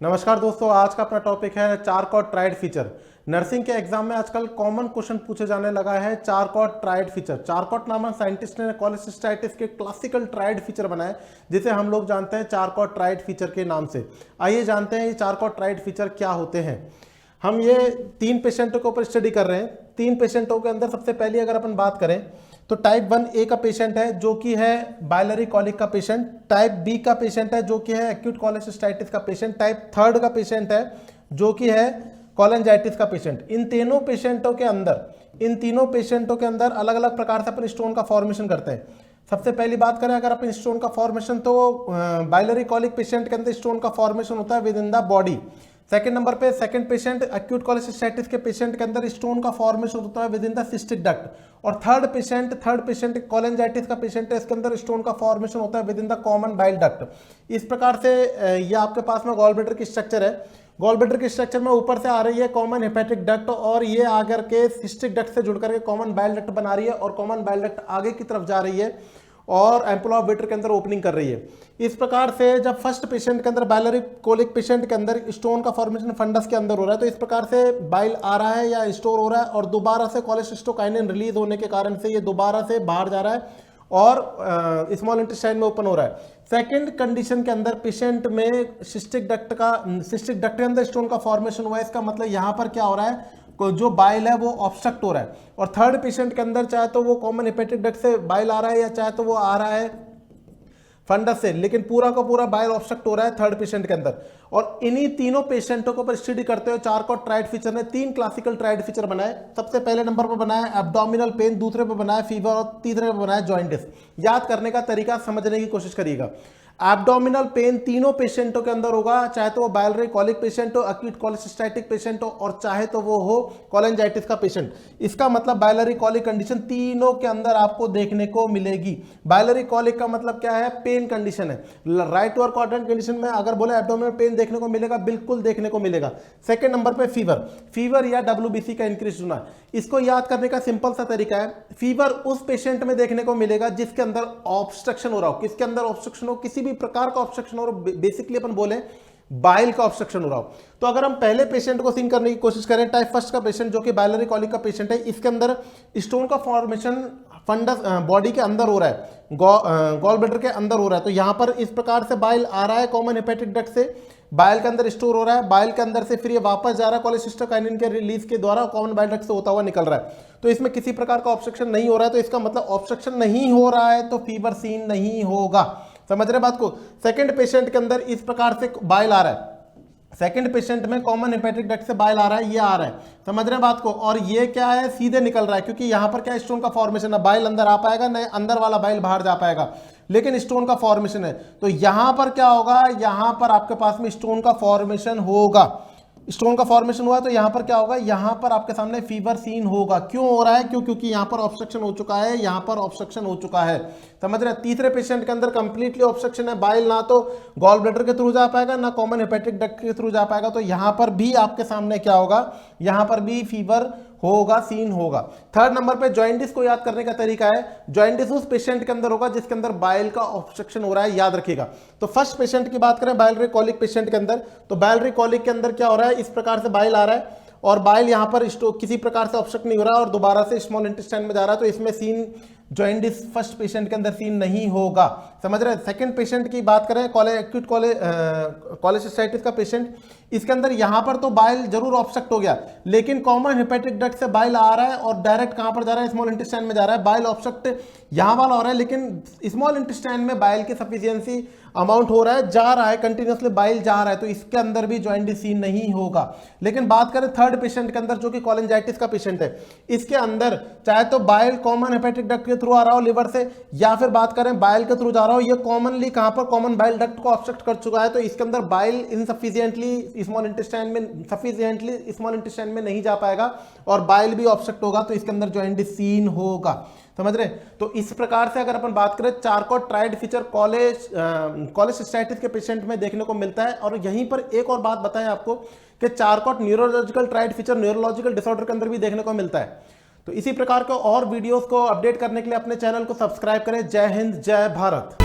नमस्कार दोस्तों, आज का अपना टॉपिक है चारकॉट ट्राइड फीचर। नर्सिंग के एग्जाम में आजकल कॉमन क्वेश्चन पूछे जाने लगा है चारकॉट ट्राइड फीचर। चारकॉट नामक साइंटिस्ट ने कोलेसिस्टाइटिस के क्लासिकल ट्राइड फीचर बनाए, जिसे हम लोग जानते हैं चारकॉट ट्राइड फीचर के नाम से। आइए जानते हैं ये चारकॉट ट्राइड फीचर क्या होते हैं। हम ये 3 पेशेंटों के ऊपर स्टडी कर रहे हैं। 3 पेशेंटों के अंदर सबसे पहले अगर अपन बात करें तो टाइप 1A का पेशेंट है जो कि है बाइलरी कॉलिक का पेशेंट। टाइप बी का पेशेंट है जो कि है एक्यूट कोलेसिस्टाइटिस का पेशेंट। टाइप 3 का पेशेंट है जो कि है कोलेंजाइटिस का पेशेंट। इन तीनों पेशेंटों के अंदर अलग अलग प्रकार से अपन स्टोन का फॉर्मेशन करते हैं। सबसे पहली बात करें अगर अपन स्टोन का फॉर्मेशन, तो बाइलरी कॉलिक पेशेंट के अंदर स्टोन का फॉर्मेशन होता है with in the body. Second number पे सेकंड पेशेंट एक्यूट कोलेसिस्टाइटिस के पेशेंट के अंदर स्टोन का फॉर्मेशन होता है with in the cystic duct. और थर्ड पेशेंट कोलेंजाइटिस का पेशेंट है, इसके अंदर स्टोन का फॉर्मेशन होता है with in the common bile duct. इस प्रकार से ये आपके पास में गॉल ब्लैडर की स्ट्रक्चर है। गॉल ब्लैडर की स्ट्रक्चर में ऊपर से आ रही है कॉमन हेपेटिक डक्ट और ये आकर के सिस्टिक डक्ट से जुड़ करके कॉमन बाइल डक्ट बना रही है और कॉमन बाइल डक्ट आगे की तरफ जा रही है और एम्पुल ऑफ वेटर के अंदर ओपनिंग कर रही है। इस प्रकार से जब फर्स्ट पेशेंट के अंदर बाइलरी कोलिक पेशेंट के अंदर स्टोन का फॉर्मेशन फंडस के अंदर हो रहा है, तो इस प्रकार से बाइल आ रहा है या स्टोर हो रहा है और दोबारा से कोलेसिस्टोकाइनिन रिलीज होने के कारण से ये दोबारा से बाहर जा रहा है और स्मॉल इंटेस्टाइन में ओपन हो रहा है। सेकेंड कंडीशन के अंदर पेशेंट में सिस्टिक डक्ट के अंदर स्टोन का फॉर्मेशन हुआ है। इसका मतलब यहाँ पर क्या हो रहा है, जो बाइल है वो ऑब्स्ट्रक्ट हो रहा है। और थर्ड पेशेंट के अंदर चाहे तो वो कॉमन हेपेटिक डक्ट से बाइल आ रहा है या चाहे तो वो आ रहा है फंडस से, लेकिन पूरा का पूरा बाइल ऑब्स्ट्रक्ट हो रहा है थर्ड पेशेंट के अंदर। और इन्हीं तीनों पेशेंटों को पर स्टडी करते हुए चारकॉट ट्राइड फीचर ने 3 क्लासिकल ट्राइड फीचर बनाए। सबसे पहले नंबर पर बनाया एब्डोमिनल पेन, दूसरे पर बनाया फीवर और तीसरे पर बनाया जॉइंटिस। याद करने का तरीका समझने की कोशिश करिएगा। एब्डोमिनल पेन तीनों पेशेंटों के अंदर होगा, चाहे तो वो बाइलरी कॉलिक पेशेंट हो, एक्यूट कोलेसिस्टाइटिक पेशेंट हो और चाहे तो वो हो कोलेंजाइटिस का पेशेंट। इसका मतलब बाइलरी कॉलिक कंडीशन तीनों के अंदर आपको देखने को मिलेगी। बाइलरी कॉलिक का मतलब क्या है, पेन कंडीशन है। राइट लोअर क्वाड्रेंट कंडीशन में अगर बोले एब्डोमिनल पेन देखने को मिलेगा, बिल्कुल देखने को मिलेगा। सेकेंड नंबर पे फीवर या WBC का इंक्रीज होना। इसको याद करने का सिंपल सा तरीका है, फीवर उस पेशेंट में देखने को मिलेगा जिसके अंदर ऑब्स्ट्रक्शन हो रहा हो। किसके अंदर ऑब्स्ट्रक्शन हो, किसी भी प्रकार का ऑब्स्ट्रक्शन हो, बेसिकली अपन बोले बाइल का ऑब्स्ट्रक्शन हो रहा हो। तो अगर हम पहले पेशेंट को सीन करने की कोशिश करें, टाइप 1 का पेशेंट जो कि बाइलरी कॉलिक का पेशेंट है, इसके अंदर स्टोन का फॉर्मेशन फंडस बॉडी के अंदर हो रहा है, गॉल ब्लैडर के अंदर हो रहा है। तो यहां पर इस प्रकार से बाइल आ रहा है कॉमन हेपेटिक डक्ट से, बाइल के अंदर स्टोर हो रहा है, बाइल के अंदर से फिर ये वापस जा रहा है कोलेसिस्टोकाइनिन के रिलीज के द्वारा कॉमन बाइल डक्ट से होता हुआ निकल रहा है। तो इसमें किसी प्रकार का ऑब्स्ट्रक्शन नहीं हो रहा है, तो इसका मतलब ऑब्स्ट्रक्शन नहीं हो रहा है तो फीवर सीन नहीं होगा। समझ रहे बात को। सेकंड पेशेंट के अंदर इस प्रकार से बाइल आ रहा है, सेकंड पेशेंट में कॉमन हेपेटिक डक्ट से बाइल आ रहा है, ये आ रहा है, समझ रहे बात को। और ये क्या है, सीधे निकल रहा है क्योंकि यहां पर क्या स्टोन का फॉर्मेशन है, बाइल अंदर आ पाएगा नहीं, अंदर वाला बाइल बाहर जा पाएगा, लेकिन स्टोन का फॉर्मेशन है। तो यहां पर क्या होगा, यहां पर आपके पास में स्टोन का फॉर्मेशन होगा। स्टोन का फॉर्मेशन हुआ तो यहां पर क्या होगा, यहां पर आपके सामने फीवर सीन होगा। क्यों हो रहा है, क्योंकि यहां पर ऑब्स्ट्रक्शन हो चुका है, यहां पर ऑब्स्ट्रक्शन हो चुका है। समझ रहे हैं। तीसरे पेशेंट के अंदर कंप्लीटली ऑब्स्ट्रक्शन है, बाइल ना तो गॉल ब्लैडर के थ्रू जा पाएगा ना कॉमन हेपेटिक डक्ट के थ्रू जा पाएगा। तो यहां पर भी आपके सामने क्या होगा, यहां पर भी फीवर होगा, सीन होगा। थर्ड नंबर पे जॉइंटिस को याद करने का तरीका है, जॉइंटिस उस पेशेंट के अंदर होगा जिसके अंदर बाइल का ऑब्स्ट्रक्शन हो रहा है, याद रखिएगा। तो फर्स्ट पेशेंट की बात करें बाइलरी कॉलिक पेशेंट के अंदर, तो बाइलरी कॉलिक के अंदर क्या हो रहा है, इस प्रकार से बाइल आ रहा है और बाइल यहां पर किसी प्रकार से ऑब्स्ट्रक्ट नहीं हो रहा है और दोबारा से स्मॉल इंटेस्टाइन में जा रहा है, तो इसमें सीन जॉइंटिस फर्स्ट पेशेंट के अंदर सीन नहीं होगा। समझ रहे हैं। सेकंड पेशेंट की बात करें, एक्यूट कोलेसिस्टाइटिस का पेशेंट, इसके अंदर यहां पर तो बाइल जरूर ऑब्स्ट्रक्ट हो गया, लेकिन कॉमन हेपेटिक डक्ट से बाइल आ रहा है और डायरेक्ट कहां पर जा रहा है, स्मॉल इंटेस्टाइन में जा रहा है। बाइल ऑब्स्ट्रक्ट यहां वाला हो रहा है, लेकिन स्मॉल इंटेस्टाइन में बाइल की सफिशिएंसी अमाउंट हो रहा है, जा रहा है, कंटिन्यूअसली बाइल जा रहा है, तो इसके अंदर भी जॉइंटिस सीन नहीं होगा। लेकिन बात करें थर्ड पेशेंट के अंदर जो कि कोलेंजाइटिस का पेशेंट है, इसके अंदर चाहे तो बाइल कॉमन हेपेटिक डक्ट के थ्रू आ रहा हो लिवर से, या फिर बात करें बाइल के थ्रू जा रहा हो, ये कॉमनली कहां पर कॉमन बाइल डक्ट को ऑब्स्ट्रक्ट कर चुका है, तो इसके अंदर बाइल इनसफिशिएंटली स्मॉल इंटेस्टाइन में नहीं जा पाएगा और बाइल भी ऑब्स्ट्रक्ट होगा, तो इसके अंदर जॉइंटिस सीन होगा। समझ रहे। तो इस प्रकार से अगर अपन बात करें, चारकॉट ट्राइड फीचर कोलेसिस्टाइटिस के पेशेंट में देखने को मिलता है। और यहीं पर एक और बात बताएं आपको कि Charcot neurological tried feature neurological disorder के अंदर भी देखने को मिलता है। तो इसी प्रकार के और वीडियोस को अपडेट करने के लिए अपने चैनल को सब्सक्राइब करें। जय हिंद, जय भारत।